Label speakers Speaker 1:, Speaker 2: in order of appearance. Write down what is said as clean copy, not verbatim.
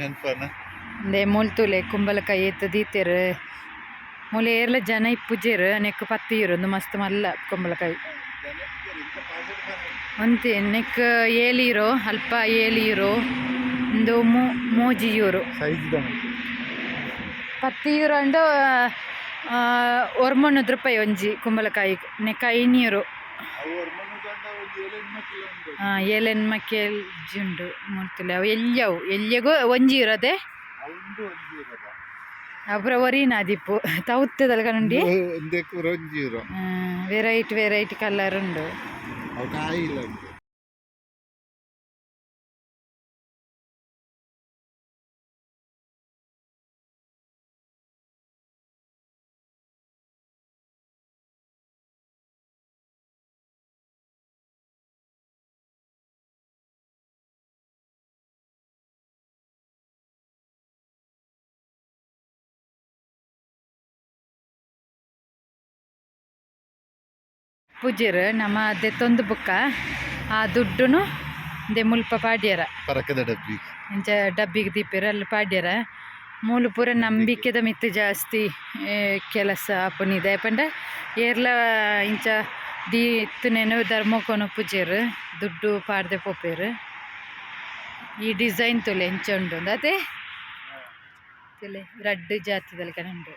Speaker 1: ಅಂದೆ ಮೂಲ್ತುಲೆ ಕುಂಬಳಕಾಯಿ ಎತ್ತು ದೀತೆರು ಮೂಲೆ ಏರ್ಲ ಜನ ಇಪ್ಪುಜೇರು ನೆಕ್ ಪತ್ತಿ ಇರೋದು ಮಸ್ತ್ ಮಲ್ಲ ಕುಂಬಳಕಾಯಿ ಅಂತೆ ನೆಕ್ ಏಲಿರೋ ಅಲ್ಪ ಏಲಿರೋ ಒಂದು ಮೂಜಿ ಯೂರೋ €10 ಅಂಡ್ ₹1 ಒಂಜಿ ಕುಂಬಳಕಾಯಿ ನೆಕ್ €5 ಏಲೆನ್ ಉಂಡು ಮೂಲ್ತುಲೆ ಅವು ಎಲ್ಲಿಗೂ €1 ಅದೇ ಅಪುರ ಒರಿನಾ ದಿಪ್ಪು ತೌತ್ತದಲ್ಲ ಕನುಂಡಿ ವೆರೈಟಿ ಕಲರ್ ಉಂಡು ಪೂಜೆರು ನಮ್ಮ ದೆತ್ತೊಂದು ಬುಕ್ಕ ಆ ದುಡ್ಡುನು ದೆ ಮುಲ್ಪ ಪಾಡ್ಯರ ಇಂಚ ಡಬ್ಬಿಗೆ ದೀಪಿರ ಅಲ್ಲಿ ಪಾಡ್ಯರ ಮೂಲು ಪೂರ ನಂಬಿಕೆದ ಮಿತ್ತು ಜಾಸ್ತಿ ಕೆಲಸ ಆಪುನಿದೆ ಪಂಡ ಏರ್ಲ ಇಂಚ ದೀತ್ತುನೇನು ಧರ್ಮಕೋನ ಪೂಜೆರು ದುಡ್ಡು ಪಾಡ್ದೆ ಪೋಪೇರು ಈ ಡಿಸೈನ್ ತೊಲೆ ಇಂಚ ಉಂಡು ಅದೇ ತೊಲೆ ರಡ್ಡು ಜಾತಿದಲ್ಲಿ ಕನುಂಡು.